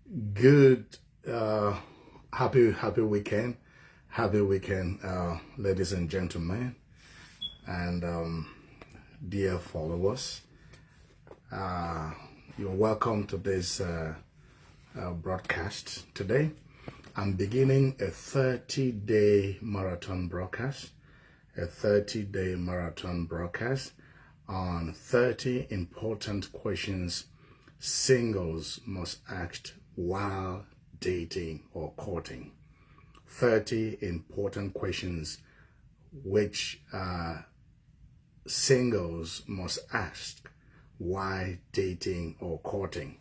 Good, happy weekend, ladies and gentlemen, and dear followers. You're welcome to this broadcast today. I'm beginning a 30-day marathon broadcast, on 30 important questions singles must ask while dating or courting. 30 important questions which singles must ask while dating or courting.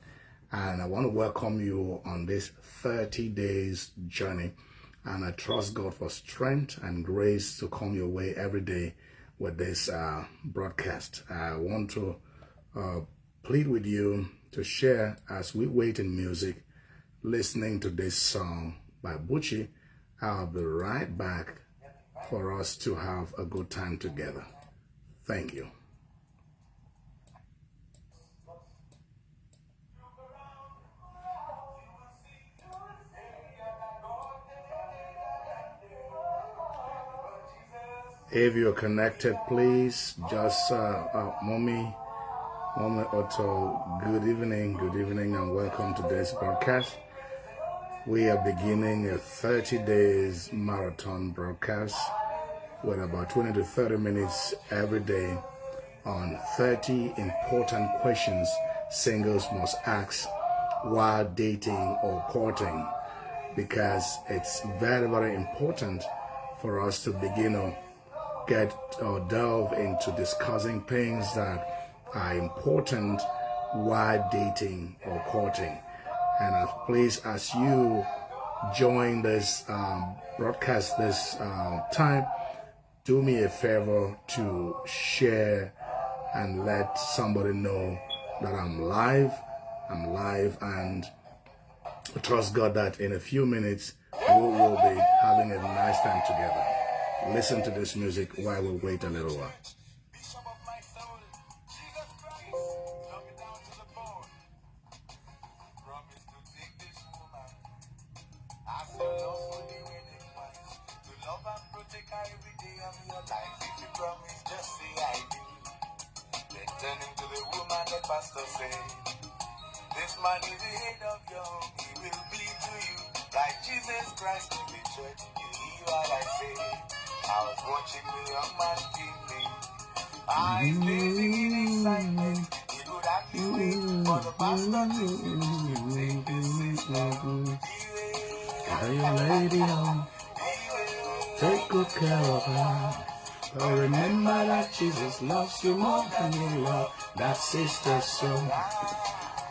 And I want to welcome you on this 30 days journey. And I trust God for strength and grace to come your way every day with this broadcast. I want to plead with you to share as we wait in music, listening to this song by Bucci. I'll be right back for us to have a good time together. Thank you. If you're connected, please just Mommy Otto, good evening, and welcome to this broadcast. We are beginning a 30 days marathon broadcast with about 20 to 30 minutes every day on 30 important questions singles must ask while dating or courting, because it's very, very important for us to begin to get or delve into discussing things that are important while dating or courting. And please, as you join this broadcast this time, do me a favor to share and let somebody know that I'm live, and I trust God that in a few minutes we will be having a nice time together. Listen to this music while we wait a little while. This man is the head of your home, he will bleed to you. Like Jesus Christ to the church, you hear what I say. I was watching the young man keenly. Eyes blazing in excitement. He would actually wait for the pastor to finish to take the system. Carry your lady home, take good care of her. But remember that Jesus loves you more than you love that sister soul.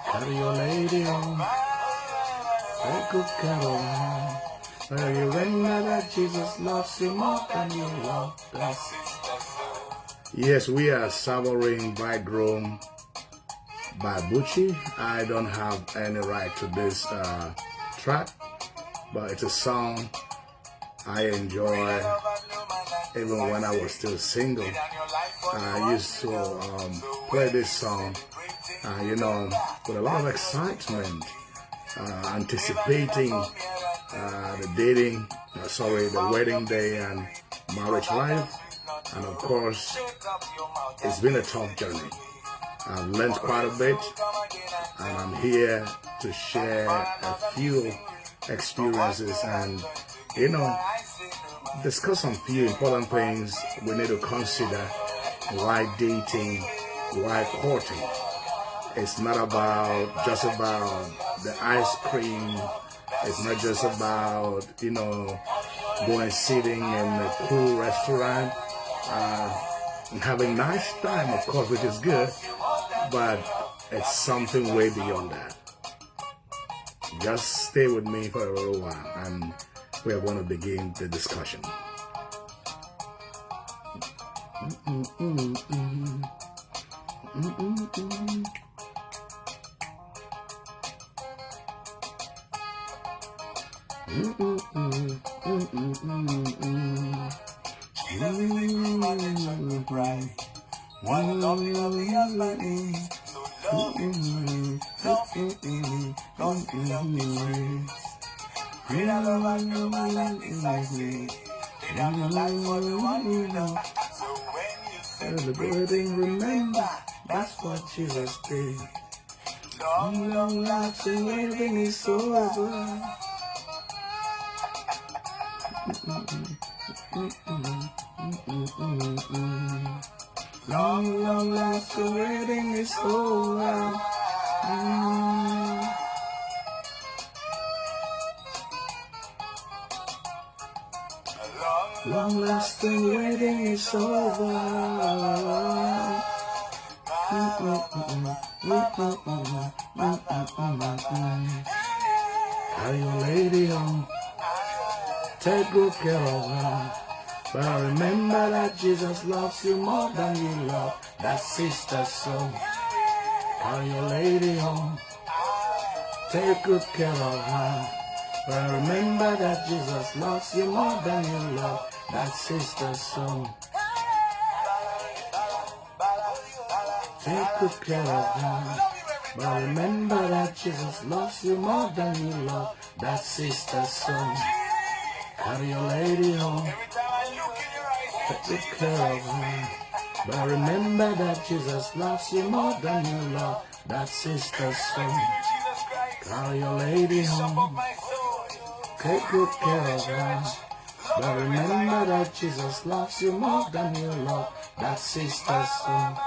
Carry your lady home, take good care of her. But remember that Jesus loves you more than you love that sister soul. Yes, we are savoring Bridegroom by Bucci. I don't have any right to this track, but it's a song I enjoy. Even when I was still single, I used to play this song, with a lot of excitement, anticipating the wedding day and marriage life. And of course, it's been a tough journey. I've learned quite a bit, and I'm here to share a few experiences and, discuss some few important things we need to consider while dating, while courting. It's not just about the ice cream. It's not just about, going sitting in a cool restaurant and having nice time, of course, which is good, but it's something way beyond that. Just stay with me for a little while, and we are going to begin the discussion. One lovely husband is so loving, Cause we love is grace. Greater love has no man than this I say. Lay down your life for the one you love. So when you Celebrating, remember, that's what Jesus did. long, long lasting waiting is over. Long, long lasting waiting is over. Long lasting waiting is over. Carry your lady home, take good care of her. But remember that Jesus loves you more than you love that sister soul. Carry your lady home, take good care of her. But remember that Jesus loves you more than you love that sister soul. Take good care of her. But remember that Jesus loves you more than you love that sister soul. Carry your lady home, take good care of her. But remember that Jesus loves you more than you love that sister soul. Carry your lady home, take good care of her. But remember that Jesus loves you more than you love that sister soul.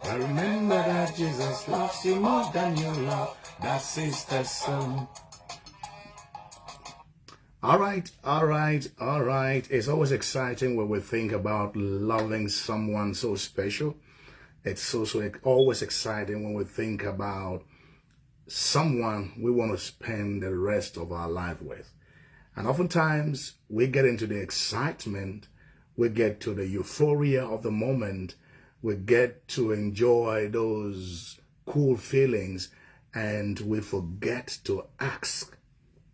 But remember that Jesus loves you more than you love that sister soul. All right. It's always exciting when we think about loving someone so special. It's also always exciting when we think about someone we want to spend the rest of our life with. And oftentimes we get into the excitement, we get to the euphoria of the moment, we get to enjoy those cool feelings, and we forget to ask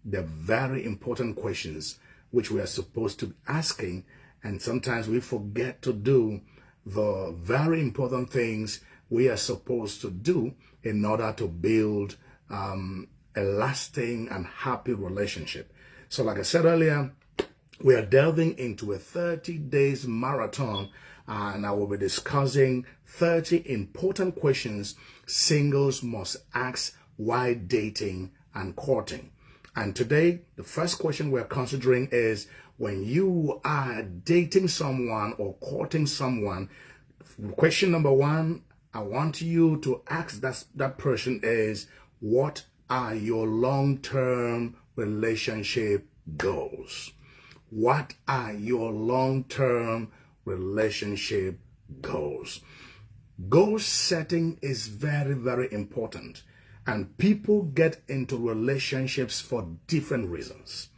the very important questions which we are supposed to be asking. And sometimes we forget to do the very important things we are supposed to do in order to build a lasting and happy relationship. So like I said earlier, we are delving into a 30 days marathon, and I will be discussing 30 important questions singles must ask while dating and courting. And today, the first question we're considering is, when you are dating someone or courting someone, question number one I want you to ask that person is, what are your long-term relationship goals? What are your long-term relationship goals? Goal setting is very, very important. And people get into relationships for different reasons.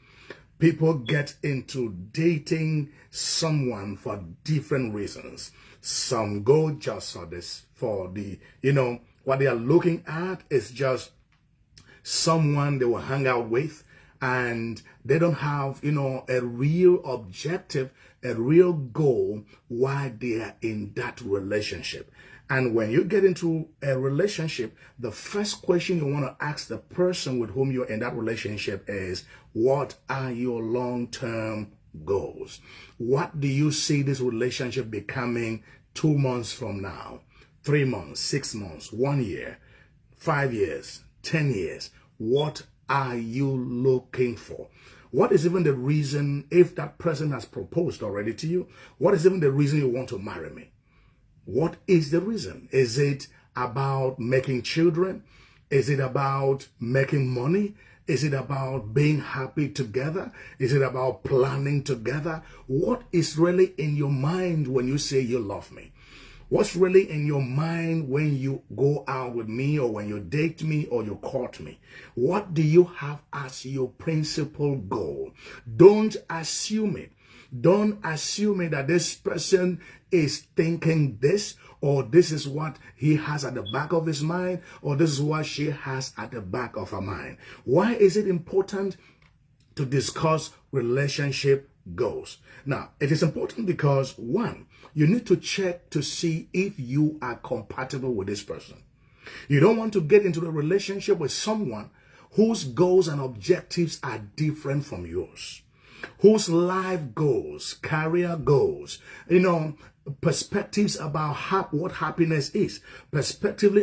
People get into dating someone for different reasons. Some go just for the, what they are looking at is just someone they will hang out with, and they don't have, a real objective, a real goal why they are in that relationship. And when you get into a relationship, the first question you want to ask the person with whom you're in that relationship is, what are your long-term goals? What do you see this relationship becoming 2 months from now, 3 months, 6 months, 1 year, 5 years, 10 years? What are you looking for? What is even the reason, if that person has proposed already to you, what is even the reason you want to marry me? What is the reason? Is it about making children? Is it about making money? Is it about being happy together? Is it about planning together? What is really in your mind when you say you love me? What's really in your mind when you go out with me, or when you date me, or you court me? What do you have as your principal goal? Don't assume it. Don't assume that this person is thinking this, or this is what he has at the back of his mind, or this is what she has at the back of her mind. Why is it important to discuss relationship goals? Now, it is important because, one, you need to check to see if you are compatible with this person. You don't want to get into a relationship with someone whose goals and objectives are different from yours, whose life goals, career goals, perspectives about what happiness is, perspective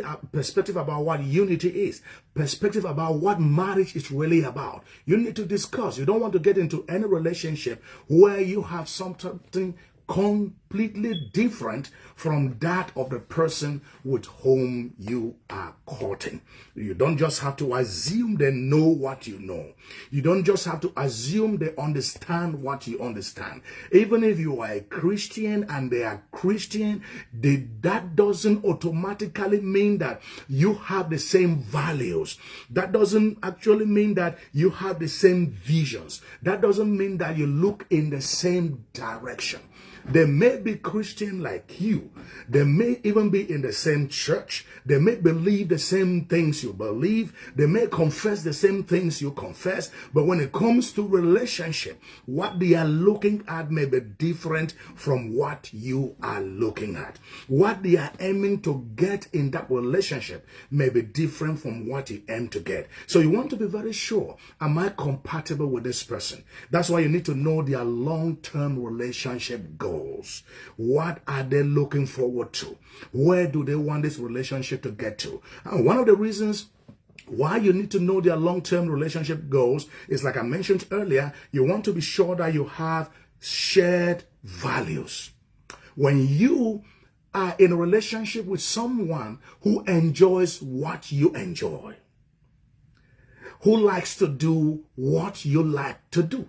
about what unity is, perspective about what marriage is really about. You need to discuss. You don't want to get into any relationship where you have something completely different from that of the person with whom you are courting. You don't just have to assume they know what you know. You don't just have to assume they understand what you understand. Even if you are a Christian and they are Christian, that doesn't automatically mean that you have the same values. That doesn't actually mean that you have the same visions. That doesn't mean that you look in the same direction. They may be Christian like you. They may even be in the same church. They may believe the same things you believe. They may confess the same things you confess. But when it comes to relationship, what they are looking at may be different from what you are looking at. What they are aiming to get in that relationship may be different from what you aim to get. So you want to be very sure, am I compatible with this person? That's why you need to know their long-term relationship goals. What are they looking forward to? Where do they want this relationship to get to? And one of the reasons why you need to know their long-term relationship goals is, like I mentioned earlier, you want to be sure that you have shared values. When you are in a relationship with someone who enjoys what you enjoy, who likes to do what you like to do,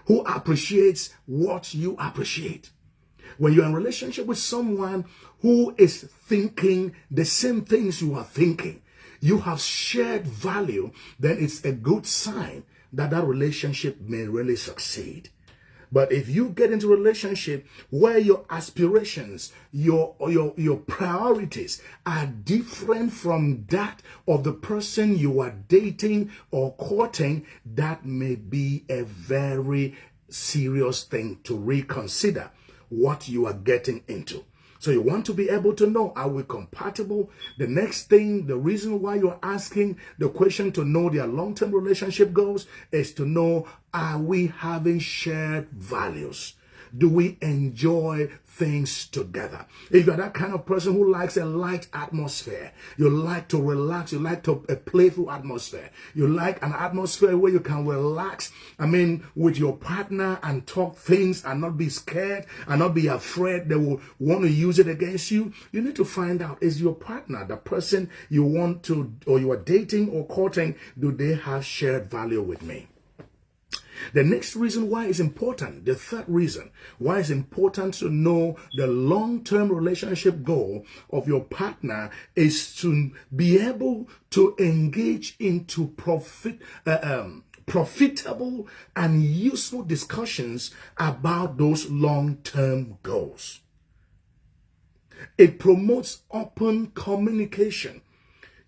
who appreciates what you appreciate. When you're in a relationship with someone who is thinking the same things you are thinking, you have shared value, then it's a good sign that that relationship may really succeed. But if you get into a relationship where your aspirations, your priorities are different from that of the person you are dating or courting, that may be a very serious thing to reconsider what you are getting into. So you want to be able to know, are we compatible? The next thing, the reason why you're asking the question to know their long-term relationship goals is to know, are we having shared values? Do we enjoy things together? If you're that kind of person who likes a light atmosphere, you like to relax, you like a playful atmosphere, you like an atmosphere where you can relax, with your partner and talk things and not be scared and not be afraid they will want to use it against you, you need to find out, is your partner, the person you want to, or you are dating or courting, do they have shared value with me? The next reason why it's important, the third reason why it's important to know the long-term relationship goal of your partner is to be able to engage into profitable and useful discussions about those long-term goals. It promotes open communication.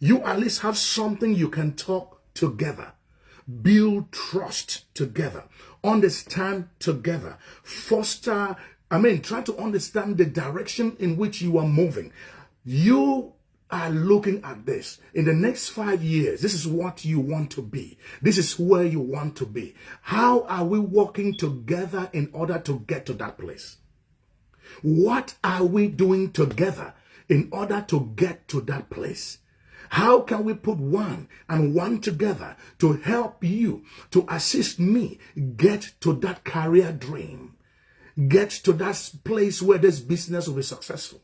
You at least have something you can talk together. Build trust together, understand together, foster, try to understand the direction in which you are moving. You are looking at this. In the next 5 years, this is what you want to be. This is where you want to be. How are we working together in order to get to that place? What are we doing together in order to get to that place? How can we put one and one together to help you, to assist me get to that career dream, get to that place where this business will be successful,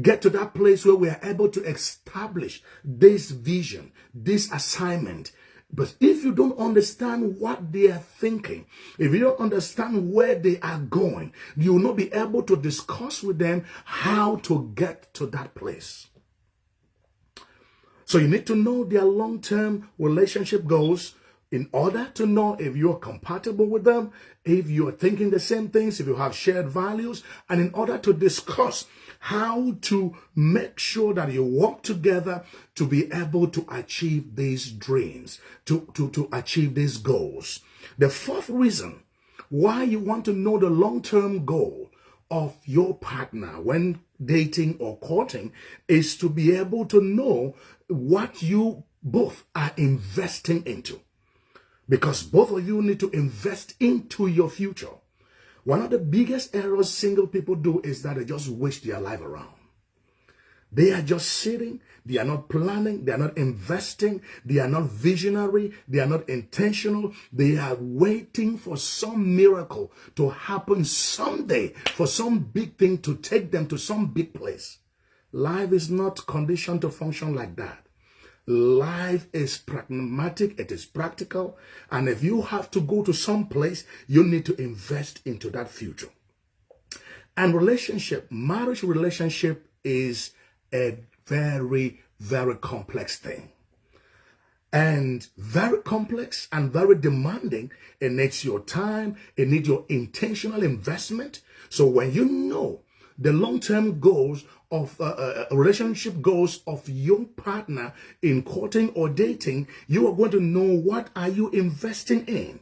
get to that place where we are able to establish this vision, this assignment. But if you don't understand what they are thinking, if you don't understand where they are going, you will not be able to discuss with them how to get to that place. So you need to know their long-term relationship goals in order to know if you're compatible with them, if you're thinking the same things, if you have shared values, and in order to discuss how to make sure that you work together to be able to achieve these dreams, to achieve these goals. The fourth reason why you want to know the long-term goal of your partner when dating or courting is to be able to know what you both are investing into. Because both of you need to invest into your future. One of the biggest errors single people do is that they just waste their life around. They are just sitting, they are not planning, they are not investing, they are not visionary, they are not intentional. They are waiting for some miracle to happen someday, for some big thing to take them to some big place. Life is not conditioned to function like that. Life is pragmatic, it is practical, and if you have to go to some place, you need to invest into that future. And marriage relationship is a very, very complex thing. And very complex and very demanding. It needs your time. It needs your intentional investment. So when you know the long-term goals of relationship goals of your partner in courting or dating, you are going to know what are you investing in.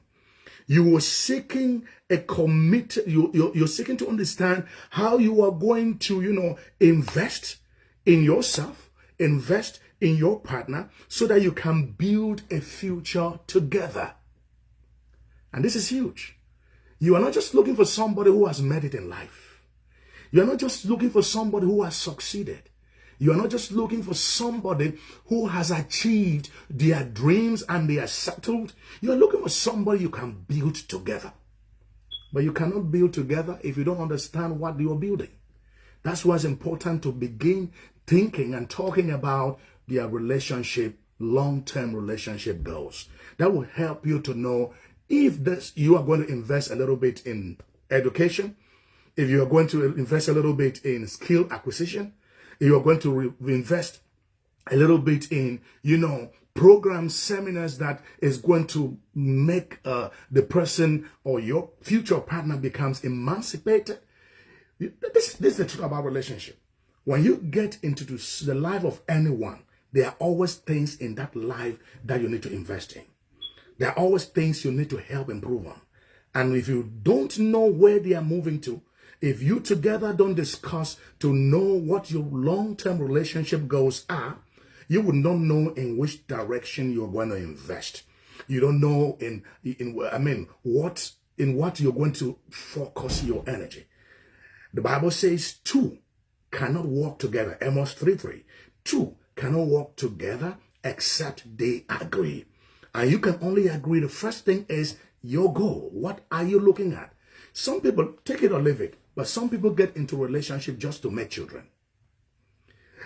You are seeking a commit. You're seeking to understand how you are going to, invest in yourself, invest in your partner so that you can build a future together. And this is huge. You are not just looking for somebody who has made it in life. You are not just looking for somebody who has succeeded. You are not just looking for somebody who has achieved their dreams and they are settled. You are looking for somebody you can build together. But you cannot build together if you don't understand what you are building. That's why it's important to begin thinking and talking about their relationship, long-term relationship goals. That will help you to know if you are going to invest a little bit in education, if you are going to invest a little bit in skill acquisition, if you are going to invest a little bit in, programs, seminars that is going to make the person or your future partner becomes emancipated. This is the truth about relationship. When you get into the life of anyone, there are always things in that life that you need to invest in. There are always things you need to help improve on. And if you don't know where they are moving to, if you together don't discuss to know what your long-term relationship goals are, you will not know in which direction you're going to invest. You don't know in what you're going to focus your energy. The Bible says two cannot walk together. Amos 3:3. Two cannot walk together except they agree. And you can only agree. The first thing is your goal. What are you looking at? Some people, take it or leave it, but some people get into relationship just to make children.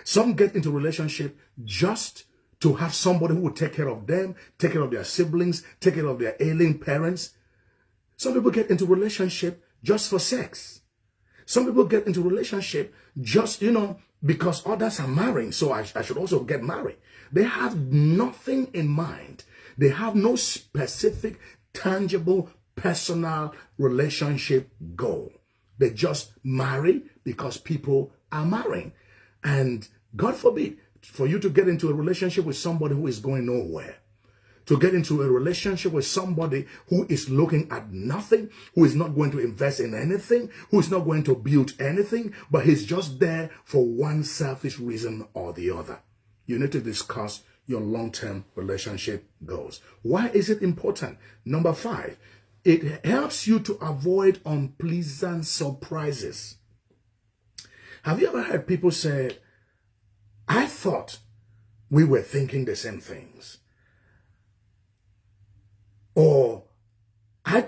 Some get into relationship just to have somebody who will take care of them, take care of their siblings, take care of their ailing parents. Some people get into relationship just for sex. Some people get into relationship just, because others are marrying, so I should also get married. They have nothing in mind. They have no specific, tangible, personal relationship goal. They just marry because people are marrying. And God forbid for you to get into a relationship with somebody who is going nowhere. To get into a relationship with somebody who is looking at nothing, who is not going to invest in anything, who is not going to build anything, but he's just there for one selfish reason or the other. You need to discuss your long-term relationship goals. Why is it important? Number 5, it helps you to avoid unpleasant surprises. Have you ever heard people say, I thought we were thinking the same things? Or I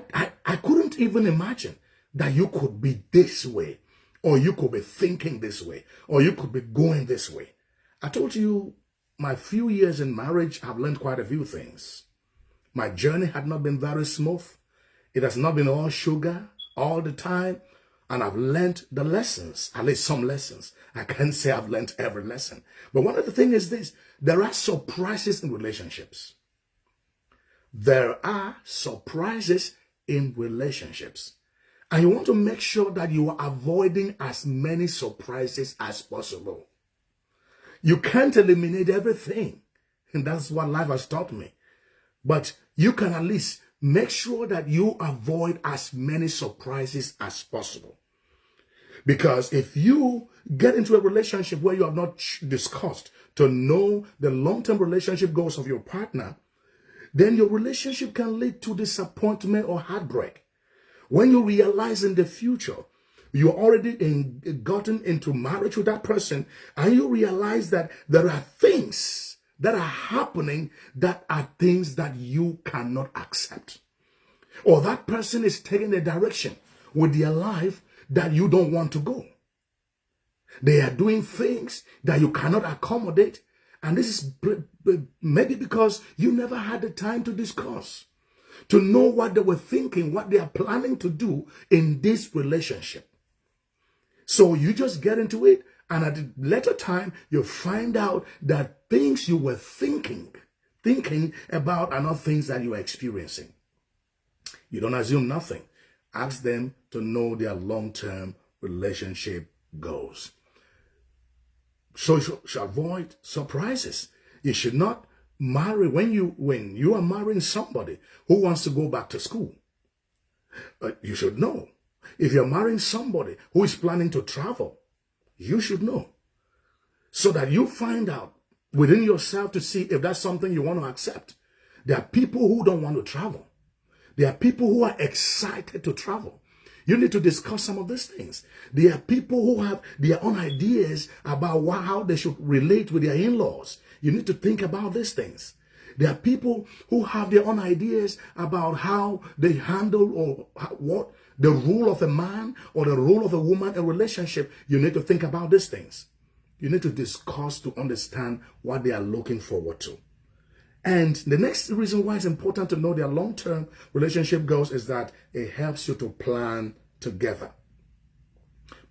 couldn't even imagine that you could be this way, or you could be thinking this way, or you could be going this way. I told you my few years in marriage, I've learned quite a few things. My journey had not been very smooth. It has not been all sugar all the time. And I've learned the lessons, at least some lessons. I can't say I've learned every lesson. But one of the things is this: there are surprises in relationships. There are surprises in relationships. And you want to make sure that you are avoiding as many surprises as possible. You can't eliminate everything. And that's what life has taught me. But you can at least make sure that you avoid as many surprises as possible. Because if you get into a relationship where you have not discussed to know the long-term relationship goals of your partner, then your relationship can lead to disappointment or heartbreak. When you realize in the future, you're already gotten into marriage with that person, and you realize that there are things that are happening that are things that you cannot accept. Or that person is taking a direction with their life that you don't want to go. They are doing things that you cannot accommodate. And this is maybe because you never had the time to discuss, to know what they were thinking, what they are planning to do in this relationship. So you just get into it, and at a later time, you find out that things you were thinking about are not things that you are experiencing. You don't assume nothing. Ask them to know their long-term relationship goals. So you should avoid surprises. You should not marry when you are marrying somebody who wants to go back to school. You should know. If you're marrying somebody who is planning to travel, you should know. So that you find out within yourself to see if that's something you want to accept. There are people who don't want to travel. There are people who are excited to travel. You need to discuss some of these things. There are people who have their own ideas about how they should relate with their in-laws. You need to think about these things. There are people who have their own ideas about how they handle or what the role of a man or the role of a woman in a relationship. You need to think about these things. You need to discuss to understand what they are looking forward to. And the next reason why it's important to know their long-term relationship goals is that it helps you to plan together.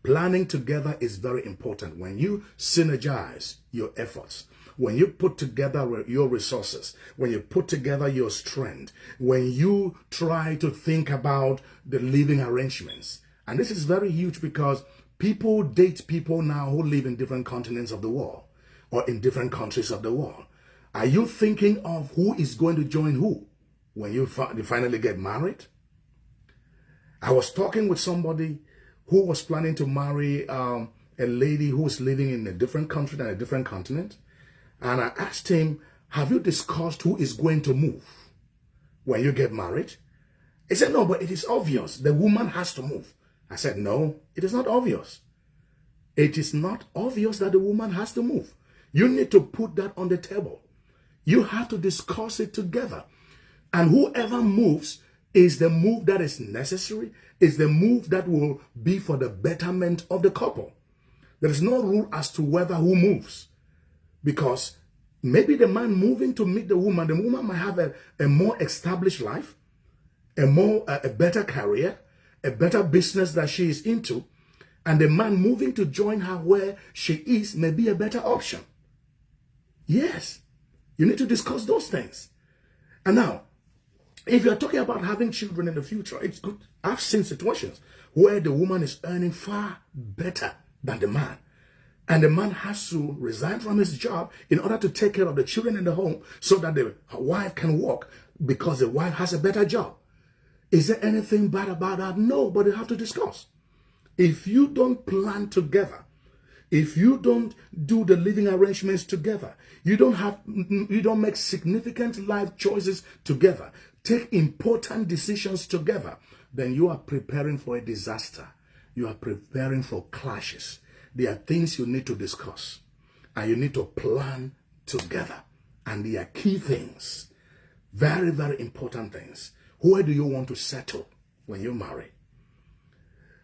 Planning together is very important. When you synergize your efforts, when you put together your resources, when you put together your strength, when you try to think about the living arrangements. And this is very huge because people date people now who live in different continents of the world or in different countries of the world. Are you thinking of who is going to join who when you finally get married? I was talking with somebody who was planning to marry a lady who was living in a different country than a different continent. And I asked him, have you discussed who is going to move when you get married? He said, no, but it is obvious. The woman has to move. I said, no, it is not obvious. It is not obvious that the woman has to move. You need to put that on the table. You have to discuss it together. And whoever moves is the move that is necessary, is the move that will be for the betterment of the couple. There is no rule as to whether who moves. Because maybe the man moving to meet the woman might have a more established life, a better career, a better business that she is into. And the man moving to join her where she is may be a better option. Yes. You need to discuss those things. And now, if you're talking about having children in the future, it's good. I've seen situations where the woman is earning far better than the man. And the man has to resign from his job in order to take care of the children in the home so that the wife can work because the wife has a better job. Is there anything bad about that? No, but you have to discuss. If you don't plan together, if you don't do the living arrangements together, you don't make significant life choices together, take important decisions together, then you are preparing for a disaster. You are preparing for clashes. There are things you need to discuss and you need to plan together. And they are key things, very, very important things. Where do you want to settle when you marry?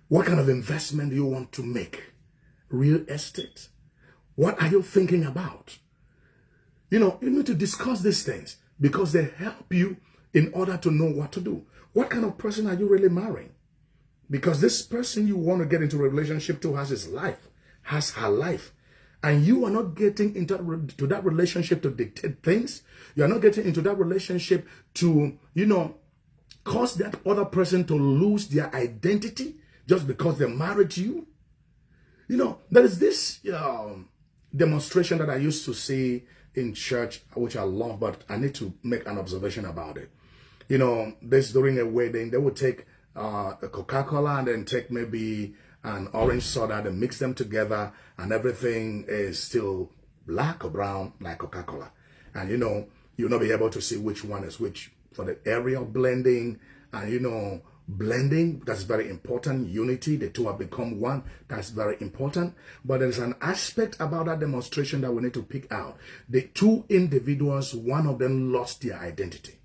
What kind of investment do you want to make? Real estate? What are you thinking about? You need to discuss these things because they help you in order to know what to do. What kind of person are you really marrying? Because this person you want to get into a relationship to has his life, has her life. And you are not getting into that relationship to dictate things. You are not getting into that relationship to, cause that other person to lose their identity just because they're married to you. There is this demonstration that I used to see in church, which I love, but I need to make an observation about it. This during a wedding, they would take a Coca-Cola and then take maybe and orange soda, they mix them together, and everything is still black or brown like Coca-Cola. And you'll not be able to see which one is which for the area of blending. And blending, that's very important. Unity, the two have become one, that's very important. But there's an aspect about that demonstration that we need to pick out. The two individuals, one of them lost their identity.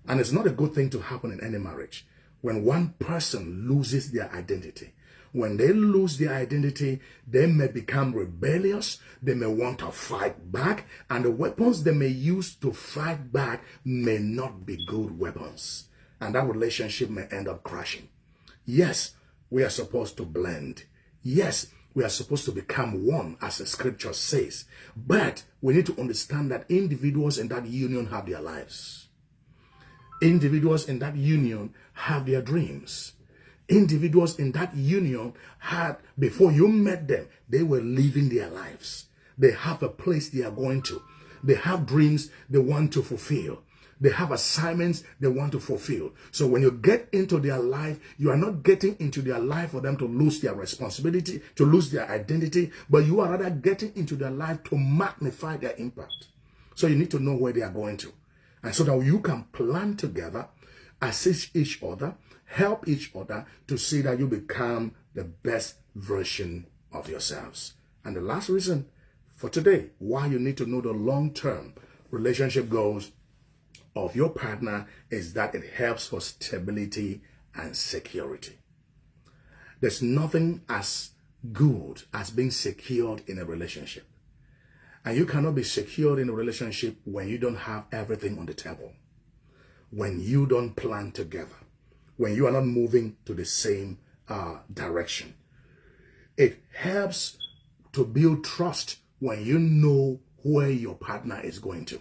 And it's not a good thing to happen in any marriage. When one person loses their identity, when they lose their identity, they may become rebellious, they may want to fight back, and the weapons they may use to fight back may not be good weapons. And that relationship may end up crashing. Yes, we are supposed to blend. Yes, we are supposed to become one, as the scripture says. But we need to understand that individuals in that union have their lives. Individuals in that union have their dreams. Individuals in that union had, before you met them, they were living their lives. They have a place they are going to. They have dreams they want to fulfill. They have assignments they want to fulfill. So when you get into their life, you are not getting into their life for them to lose their responsibility, to lose their identity, but you are rather getting into their life to magnify their impact. So you need to know where they are going to. And so that you can plan together, assist each other, help each other to see that you become the best version of yourselves. And the last reason for today, why you need to know the long-term relationship goals of your partner, is that it helps for stability and security. There's nothing as good as being secured in a relationship. And you cannot be secured in a relationship when you don't have everything on the table, when you don't plan together, when you are not moving to the same direction. It helps to build trust when you know where your partner is going to.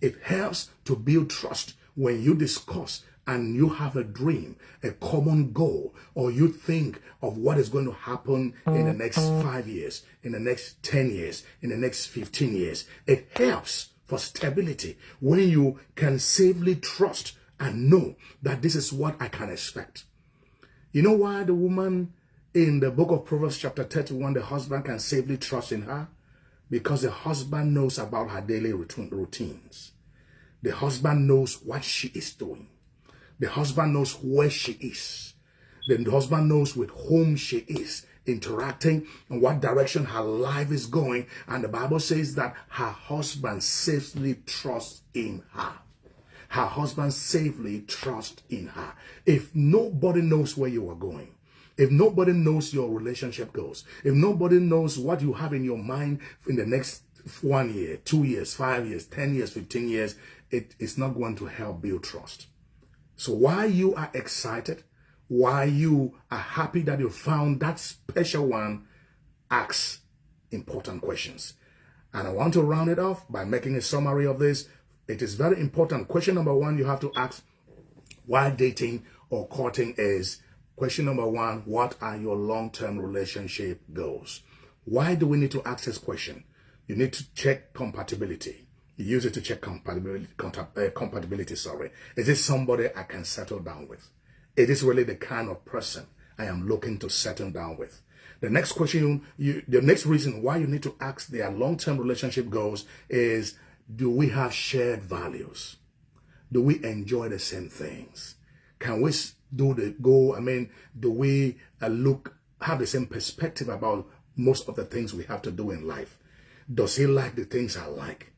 It helps to build trust when you discuss and you have a dream, a common goal, or you think of what is going to happen in the next 5 years, in the next 10 years, in the next 15 years. It helps for stability when you can safely trust and know that this is what I can expect. You know why the woman in the book of Proverbs chapter 31, the husband can safely trust in her? Because the husband knows about her daily routines. The husband knows what she is doing. The husband knows where she is. The husband knows with whom she is interacting and what direction her life is going. And the Bible says that her husband safely trusts in her. Her husband safely trusts in her. If nobody knows where you are going, if nobody knows your relationship goals, if nobody knows what you have in your mind in the next 1 year, 2 years, 5 years, 10 years, 15 years, it is not going to help build trust. So while you are excited, while you are happy that you found that special one, ask important questions. And I want to round it off by making a summary of this. It is very important. Question number one you have to ask while dating or courting is, question number one, what are your long-term relationship goals? Why do we need to ask this question? You need to check compatibility. You use it to check compatibility. Is this somebody I can settle down with? Is this really the kind of person I am looking to settle down with? The next question, the next reason why you need to ask their long-term relationship goals is, do we have shared values? Do we enjoy the same things? Can we do the goal? Do we have the same perspective about most of the things we have to do in life? Does he like the things I like?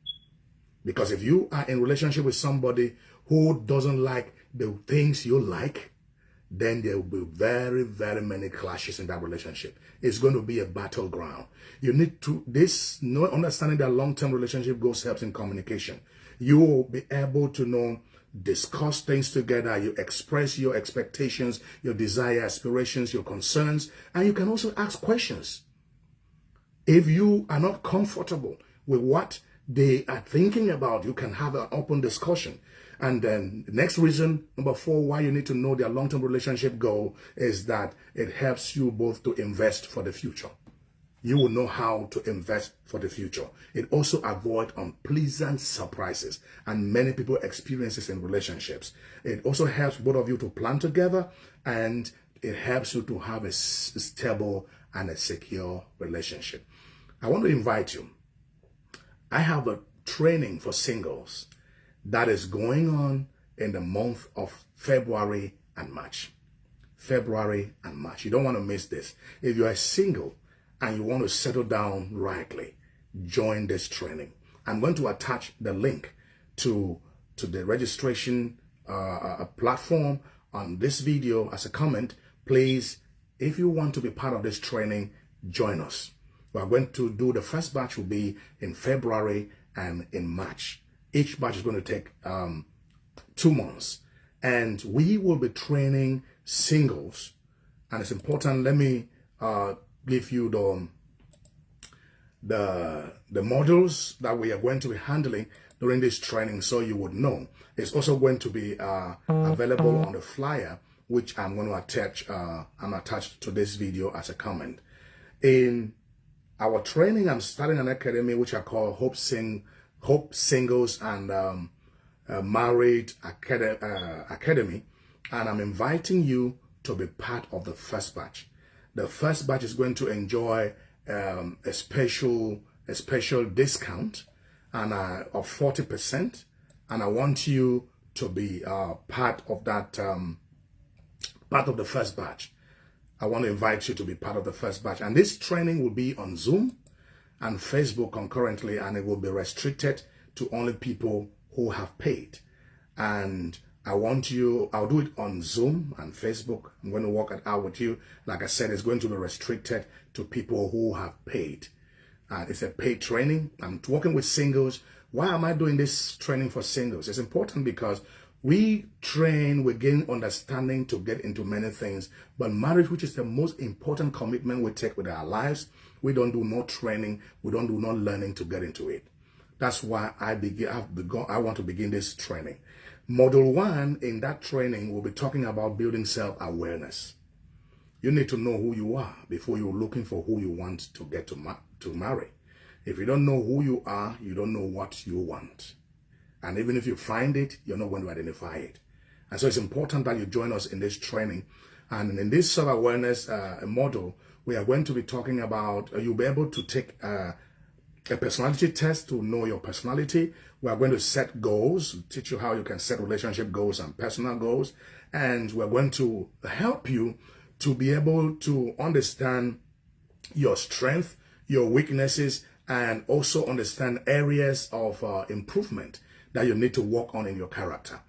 Because if you are in relationship with somebody who doesn't like the things you like, then there will be very, very many clashes in that relationship. It's going to be a battleground. You need to, understanding that long-term relationship goals helps in communication. You will be able to discuss things together. You express your expectations, your desire, aspirations, your concerns, and you can also ask questions. If you are not comfortable with what they are thinking about, you can have an open discussion. And then the next reason, number 4, why you need to know their long-term relationship goal is that it helps you both to invest for the future. You will know how to invest for the future. It also avoids unpleasant surprises and many people experience this in relationships. It also helps both of you to plan together and it helps you to have a stable and a secure relationship. I want to invite you. I have a training for singles that is going on in the month of February and March. February and March. You don't want to miss this. If you are single and you want to settle down rightly, join this training. I'm going to attach the link to the registration platform on this video as a comment. Please, if you want to be part of this training, join us. We are going to do the first batch will be in February and in March. Each batch is going to take 2 months, and we will be training singles. And it's important. Let me give you the modules that we are going to be handling during this training, so you would know. It's also going to be available on the flyer, which I'm going to attach. I'm attached to this video as a comment. In our training, I'm starting an academy which I call Hope Singles and Married Academy, and I'm inviting you to be part of the first batch. The first batch is going to enjoy a special discount and of 40%, and I want you to be part of that part of the first batch. I want to invite you to be part of the first batch, and this training will be on Zoom and Facebook concurrently, and it will be restricted to only people who have paid. And I'll do it on Zoom and Facebook. I'm going to work it out with you. Like I said, it's going to be restricted to people who have paid. It's a paid training. I'm working with singles. Why am I doing this training for singles? It's important because we train, we gain understanding to get into many things. But marriage, which is the most important commitment we take with our lives, we don't do no training. We don't do no learning to get into it. That's why I want to begin this training. Module 1 in that training will be talking about building self-awareness. You need to know who you are before you're looking for who you want to get to marry. If you don't know who you are, you don't know what you want. And even if you find it, you're not going to identify it. And so it's important that you join us in this training. And in this self-awareness module, we are going to be talking about, you'll be able to take a personality test to know your personality. We are going to set goals, teach you how you can set relationship goals and personal goals. And we're going to help you to be able to understand your strength, your weaknesses, and also understand areas of improvement that you need to work on in your character.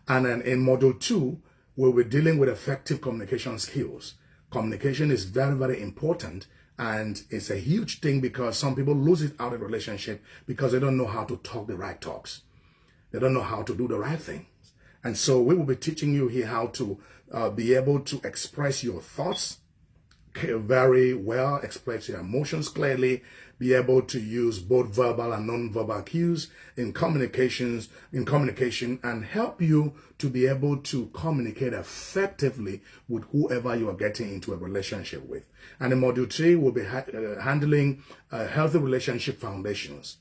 And then in module 2, we'll be dealing with effective communication skills. Communication is very, very important. And it's a huge thing because some people lose it out of relationship because they don't know how to talk the right talks. They don't know how to do the right things. And so we will be teaching you here how to be able to express your thoughts very well, express your emotions clearly, be able to use both verbal and non-verbal cues in communication, and help you to be able to communicate effectively with whoever you are getting into a relationship with. And in module 3, we'll be handling healthy relationship foundations.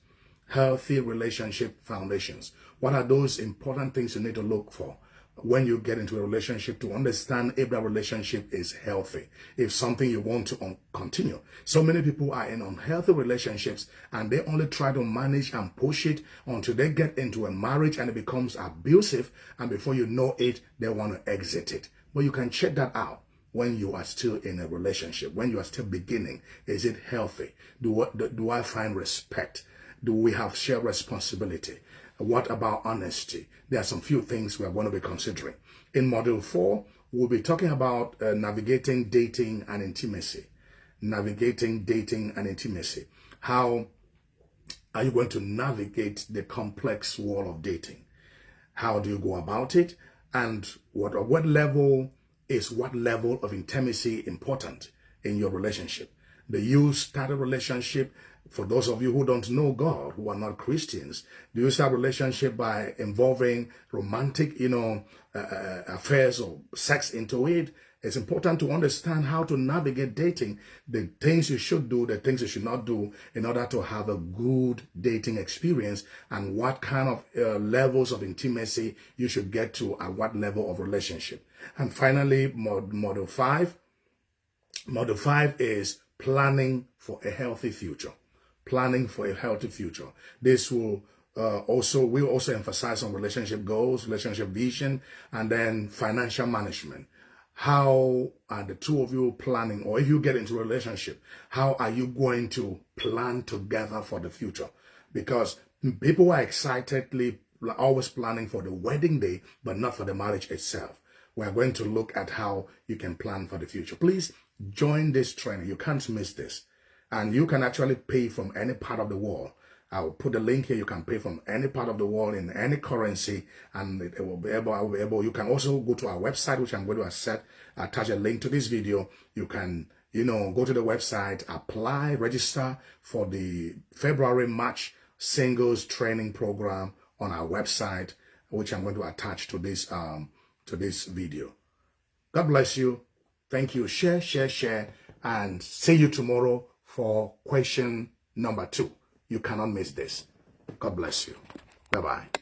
Healthy relationship foundations. What are those important things you need to look for when you get into a relationship to understand if that relationship is healthy, if something you want to continue? So many people are in unhealthy relationships and they only try to manage and push it until they get into a marriage and it becomes abusive, and before you know it, they want to exit it. But you can check that out when you are still in a relationship, when you are still beginning. Is it healthy? Do I find respect? Do we have shared responsibility? What about honesty? There are some few things we are going to be considering. In module 4, we'll be talking about navigating dating and intimacy. Navigating dating and intimacy. How are you going to navigate the complex world of dating? How do you go about it? And what level of intimacy important in your relationship? Do you start a relationship? For those of you who don't know God, who are not Christians, do you start a relationship by involving romantic, affairs or sex into it? It's important to understand how to navigate dating, the things you should do, the things you should not do in order to have a good dating experience, and what kind of levels of intimacy you should get to at what level of relationship. And finally, model 5. Model 5 is planning for a healthy future. Planning for a healthy future. This will we'll also emphasize on relationship goals, relationship vision, and then financial management. How are the two of you planning, or if you get into a relationship, how are you going to plan together for the future? Because people are excitedly always planning for the wedding day, but not for the marriage itself. We're going to look at how you can plan for the future. Please join this training. You can't miss this. And you can actually pay from any part of the world. I'll put the link here. You can pay from any part of the world in any currency, and it will be able. I will be able. You can also go to our website, which I'm going to attach a link to this video. You can, go to the website, apply, register for the February-March singles training program on our website, which I'm going to attach to this video. God bless you. Thank you. Share, and see you tomorrow for question number 2. You cannot miss this. God bless you. Bye-bye.